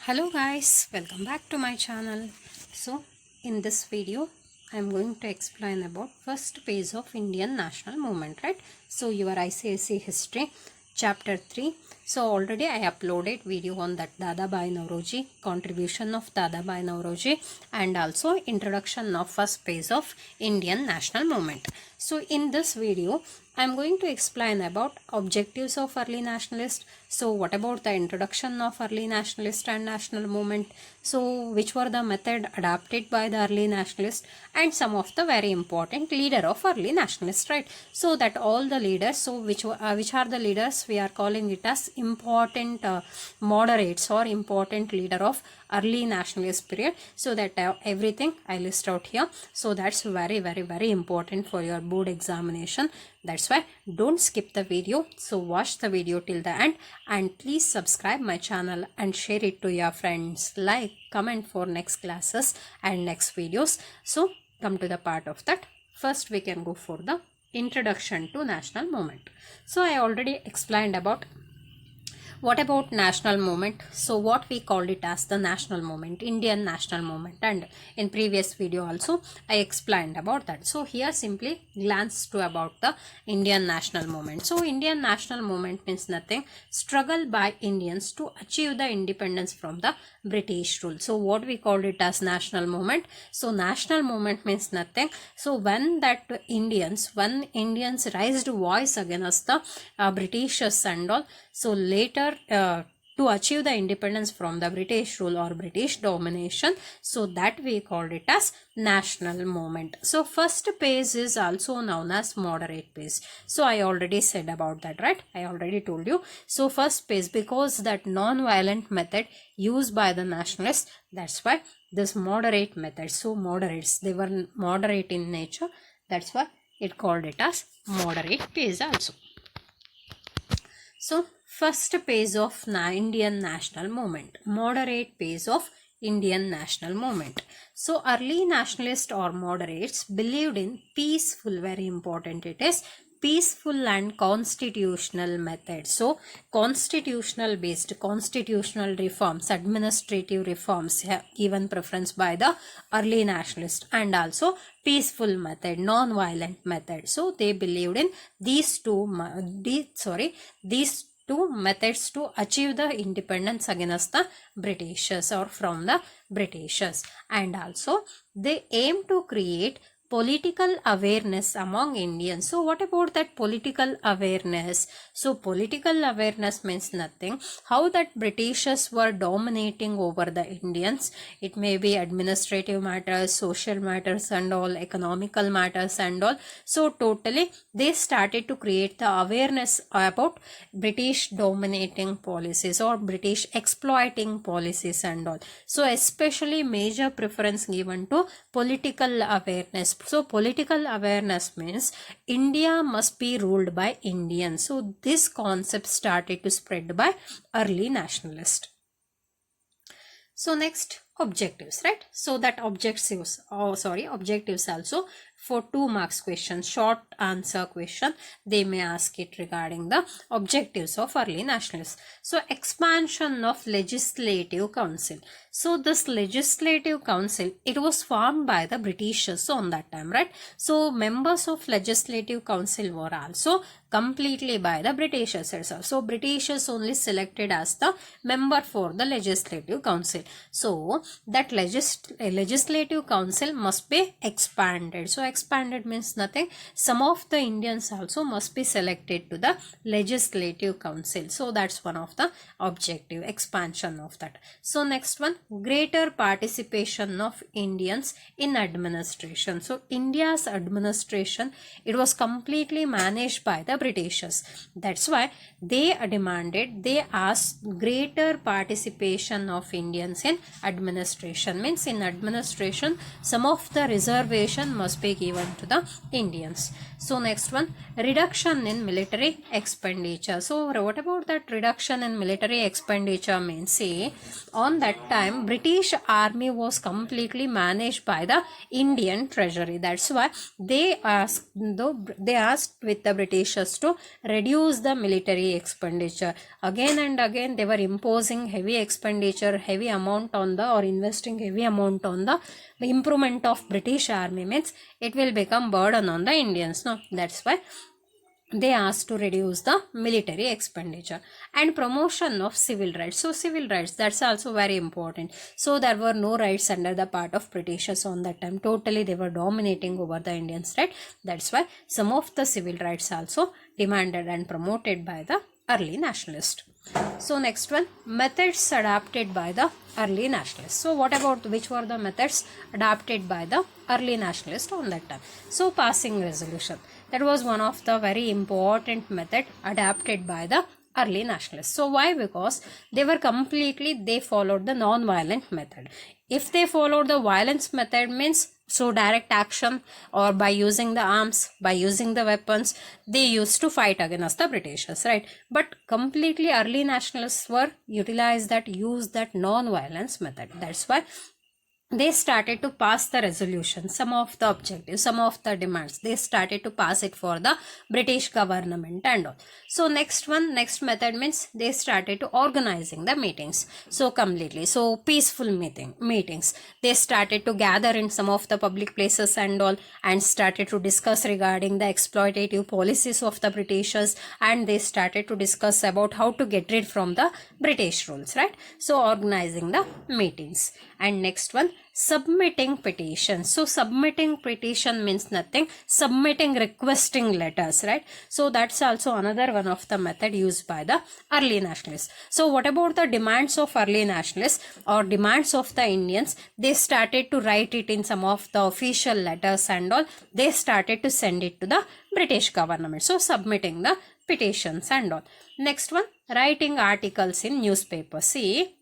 Hello guys, welcome back to my channel. So in this video I am going to explain about first page of Indian national movement, right? So your ICSE history chapter 3. So already I uploaded video on that Dadabhai Nauroji, contribution of Dadabhai Nauroji, and also introduction of first page of Indian national movement. So in this video I am going to explain about objectives of early nationalist. So what about the introduction of early nationalist and national movement? So which were the method adopted by the early nationalist and some of the very important leader of early nationalist, right? So that all the leaders, so which are the leaders, we are calling it as important moderates or important leader of early nationalist period. So that everything I list out here. So that's very important for your board examination. That's why don't skip the video. So watch the video till the end and please subscribe my channel and share it to your friends. Like, comment for next classes and next videos. So come to the part of that. First we can go for the introduction to national movement. So I already explained about what about national movement. So what we called it as the national movement, Indian national movement, and in previous video also I explained about that. So here simply glance to about the Indian national movement. So Indian national movement means nothing, struggle by Indians to achieve the independence from the British rule. So what we called it as national movement. So national movement means nothing. So when Indians raised voice against the Britishers and all, so later to achieve the independence from the British rule or British domination, so that we called it as national movement. So first phase is also known as moderate phase. So I already said about that, right? I already told you. So first phase, because that non-violent method used by the nationalists, that's why this moderate method. So moderates, they were moderate in nature, that's why it called it as moderate phase also. So first phase of Indian national movement, moderate phase of Indian national movement. So early nationalists or moderates believed in peaceful, very important it is, peaceful and constitutional methods. So constitutional based, constitutional reforms, administrative reforms given preference by the early nationalists, and also peaceful method, non-violent method. So they believed in these two methods to achieve the independence against the Britishers or from the Britishers, and also they aim to create political awareness among Indians. So what about that political awareness? So political awareness means nothing, how that Britishers were dominating over the Indians. It may be administrative matters, social matters and all, economical matters and all. So totally they started to create the awareness about British dominating policies or British exploiting policies and all. So especially major preference given to political awareness. So political awareness means India must be ruled by Indians. So this concept started to spread by early nationalists. So next, objectives, right? So that objectives also for 2 marks question, short answer question, they may ask it regarding the objectives of early nationalists. So expansion of legislative council. So this legislative council, it was formed by the Britishers on that time, right? So members of legislative council were also completely by the Britishers itself. So Britishers only selected as the member for the legislative council. So that legislative council must be expanded. So expanded means nothing, some of the Indians also must be selected to the legislative council. So that's one of the objective, expansion of that. So next one, greater participation of Indians in administration. So India's administration, it was completely managed by the Britishers. That's why they asked greater participation of Indians in administration. Means in administration, some of the reservation must be given to the Indians. So next one, reduction in military expenditure. So what about that reduction in military expenditure means? See, on that time British army was completely managed by the Indian treasury. That's why they asked with the Britishers to reduce the military expenditure. Again and again they were imposing heavy expenditure, heavy amount on the, or investing heavy amount on the improvement of British army, means it will become burden on the Indians. No, that's why they asked to reduce the military expenditure. And promotion of civil rights. So civil rights, that's also very important. So there were no rights under the part of Britishers on that time. Totally they were dominating over the Indians, right? That's why some of the civil rights also demanded and promoted by the early nationalists. So next one, methods adapted by the early nationalists. So what about which were the methods adapted by the early nationalists on that time? So passing resolution, that was one of the very important method adapted by the early nationalists. So why? Because they followed the non-violent method. If they followed the violence method, means so direct action, or by using the arms, by using the weapons, they used to fight against the Britishers, right? But completely early nationalists use that non-violence method. That's why they started to pass the resolution, some of the objectives, some of the demands, they started to pass it for the British government and all. So next method means they started to organizing the meetings. So completely, so peaceful meetings. They started to gather in some of the public places and all, and started to discuss regarding the exploitative policies of the Britishers, and they started to discuss about how to get rid from the British rules, right? So organizing the meetings. And next one, submitting petitions. So submitting petition means nothing, submitting requesting letters, right? So that's also another one of the method used by the early nationalists. So what about the demands of early nationalists or demands of the Indians? They started to write it in some of the official letters and all. They started to send it to the British government. So submitting the petitions and all. Next one, writing articles in newspapers. See,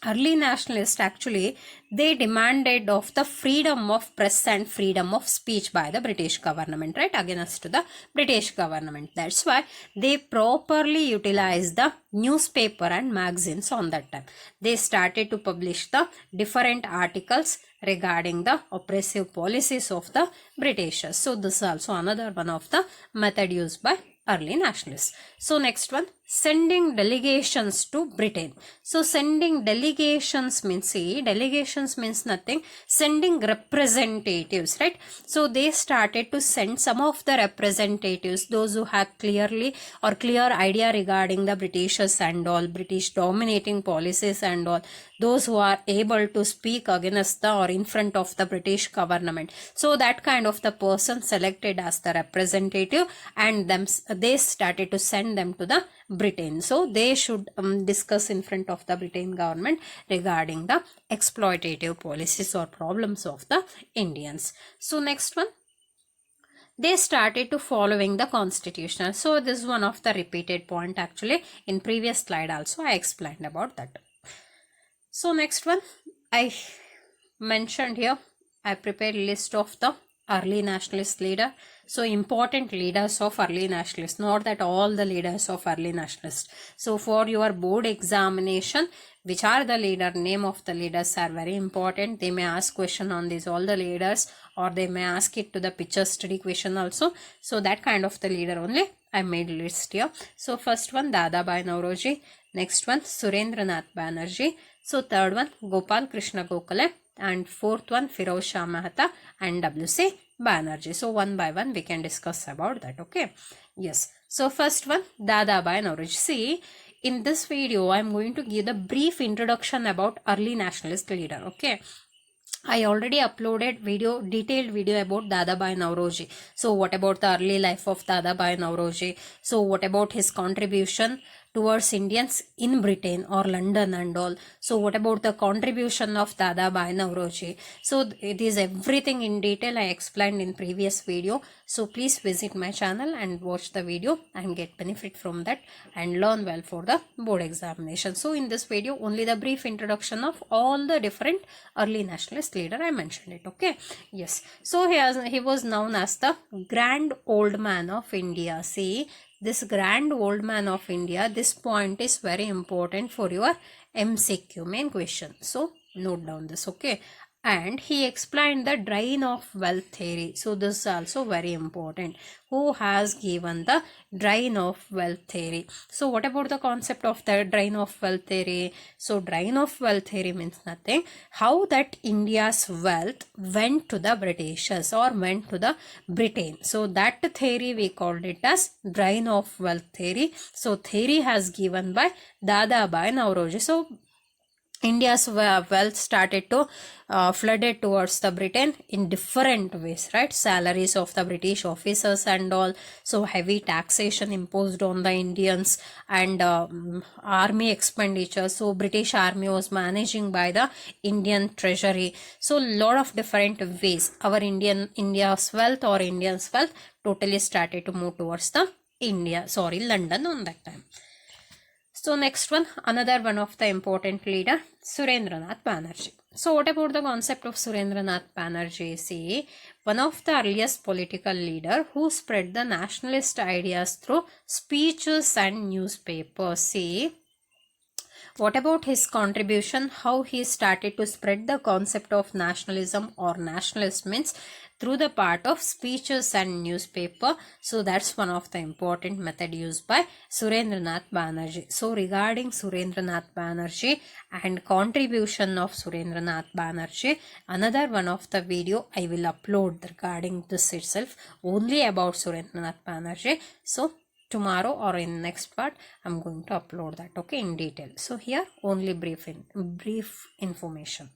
early nationalists actually, they demanded of the freedom of press and freedom of speech by the British government, right, against the British government. That's why they properly utilized the newspaper and magazines on that time. They started to publish the different articles regarding the oppressive policies of the Britishers. So this is also another one of the method used by early nationalists. So next one, sending delegations to Britain. So sending delegations means, see, delegations means nothing, sending representatives, right? So they started to send some of the representatives, those who have clear idea regarding the Britishers and all, British dominating policies and all, those who are able to speak against the or in front of the British government. So that kind of the person selected as the representative, and they started to send them to the Britain. So they should discuss in front of the Britain government regarding the exploitative policies or problems of the Indians. So next one, they started to following the constitution. So this is one of the repeated point actually. In previous slide also I explained about that. So next one, I mentioned here, I prepared list of the early nationalist leader. So important leaders of early nationalists, not that all the leaders of early nationalists. So for your board examination, which are the leader, name of the leaders are very important. They may ask question on these all the leaders, or they may ask it to the picture study question also. So that kind of the leader only I made list here. So first one, Dadabhai Naoroji. Next one, Surendranath Banerjee. So third one, Gopal Krishna Gokhale. And fourth one, Firoz Shah Mehta and W.C. Banerjee. So one by one we can discuss about that. Okay. Yes. So first one, Dadabhai Naoroji. See, in this video I am going to give the brief introduction about early nationalist leader. Okay. I already uploaded detailed video about Dadabhai Naoroji. So what about the early life of Dadabhai Naoroji? So what about his contribution towards Indians in Britain or London and all. So what about the contribution of Dadabhai Naoroji? So it is everything in detail I explained in previous video. So please visit my channel and watch the video and get benefit from that and learn well for the board examination. So in this video only the brief introduction of all the different early nationalist leader I mentioned it. Okay, yes. So he was known as the Grand Old Man of India. See, this Grand Old Man of India, this point is very important for your MCQ main question. So note down this. Okay, and he explained the drain of wealth theory. So this is also very important. Who has given the drain of wealth theory? So what about the concept of the drain of wealth theory? So drain of wealth theory means nothing. How that India's wealth went to the Britishers or went to the Britain. So that theory we called it as drain of wealth theory. So theory has given by Dadabhai Naoroji. So India's wealth started to flooded towards the Britain in different ways, right? Salaries of the British officers and all. So heavy taxation imposed on the Indians and army expenditure. So British army was managing by the Indian treasury. So lot of different ways our India's wealth or Indians' wealth totally started to move towards the London on that time. So next one, another one of the important leader, Surendranath Banerjee. So what about the concept of Surendranath Banerjee? See, one of the earliest political leader who spread the nationalist ideas through speeches and newspapers. See, what about his contribution? How he started to spread the concept of nationalism or nationalist means through the part of speeches and newspaper. So that's one of the important method used by Surendranath Banerjee. So regarding Surendranath Banerjee and contribution of Surendranath Banerjee, another one of the video I will upload regarding this itself only about Surendranath Banerjee. So tomorrow or in next part I'm going to upload that, okay, in detail. So here only brief information.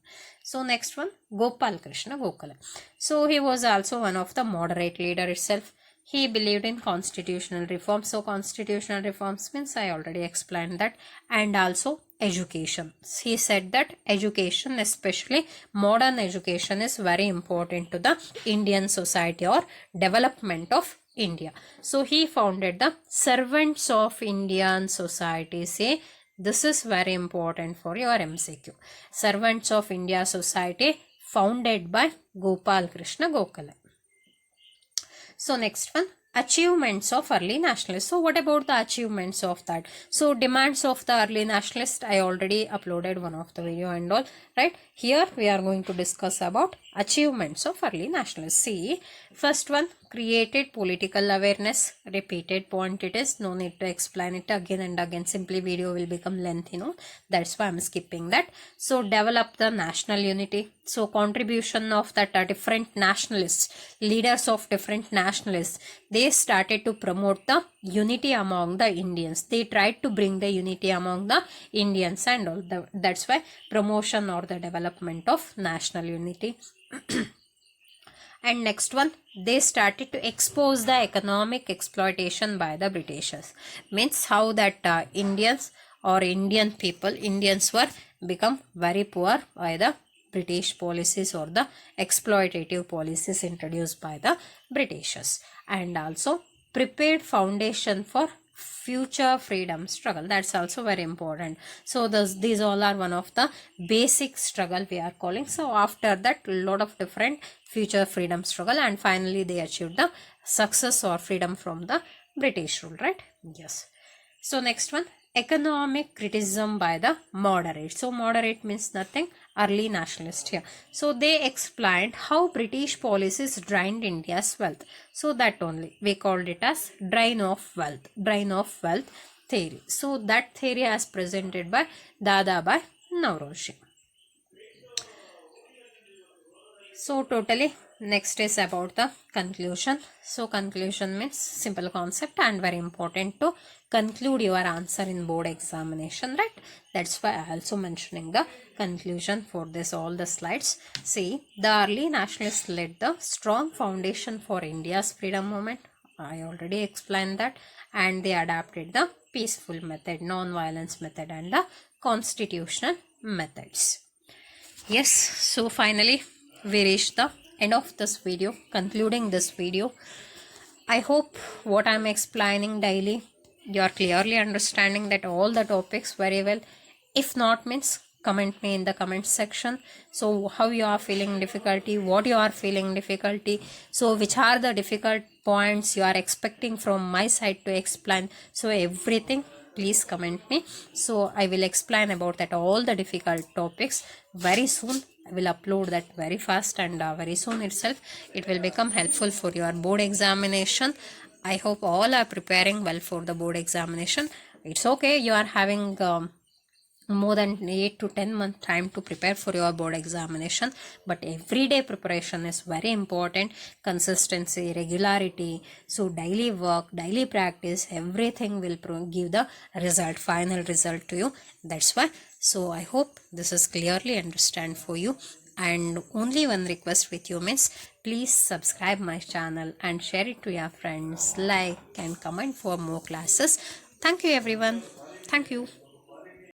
So next one, Gopal Krishna Gokhale. So he was also one of the moderate leader itself. He believed in constitutional reforms. So constitutional reforms means I already explained that, and also education. He said that education, especially modern education, is very important to the Indian society or development of India. So he founded the Servants of Indian Society. Say this is very important for your MCQ. Servants of India Society founded by Gopal Krishna Gokhale. So next one, achievements of early nationalists. So what about the achievements of that? So demands of the early nationalists, I already uploaded one of the video and all, right? Here we are going to discuss about achievements of early nationalists. See, first one, created political awareness. Repeated point it is, no need to explain it again and again, simply video will become lengthy, that's why I'm skipping that. So develop the national unity. So contribution of that different nationalists, leaders of different nationalists, they started to promote the unity among the Indians. They tried to bring the unity among the Indians and all. That's why promotion or the development of national unity. And next one, they started to expose the economic exploitation by the Britishers. Means how that Indians or Indians were become very poor by the British policies or the exploitative policies introduced by the Britishers. And also prepared foundation for future freedom struggle. That's also very important. So these all are one of the basic struggle we are calling. So after that, lot of different future freedom struggle, and finally they achieved the success or freedom from the British rule, right? Yes. So next one, economic criticism by the moderate. So moderate means nothing, early nationalist here. So they explained how British policies drained India's wealth. So that only we called it as drain of wealth theory. So that theory as presented by Dadabhai Naoroji. So totally next is about the conclusion. So conclusion means simple concept and very important to conclude your answer in board examination, right? That's why I also mentioning the conclusion for this all the slides. See, the early nationalists laid the strong foundation for India's freedom movement I already explained that. And they adapted the peaceful method, non-violence method, and the constitutional methods. Yes, so finally we reached the end of this video, concluding this video. I hope what I'm explaining daily, you are clearly understanding that all the topics very well. If not, means comment me in the comment section. So how you are feeling difficulty, what you are feeling difficulty, so which are the difficult points you are expecting from my side to explain. So everything, please comment me. So I will explain about that all the difficult topics very soon. I will upload that very fast, and very soon itself it will become helpful for your board examination. I hope all are preparing well for the board examination. It's okay, you are having more than 8 to 10 month time to prepare for your board examination, but everyday preparation is very important. Consistency, regularity, so daily work, daily practice, everything will give the result, final result to you. That's why, so I hope this is clearly understand for you. And only one request with you, miss, please subscribe my channel and share it to your friends, like and comment for more classes. Thank you everyone. Thank you.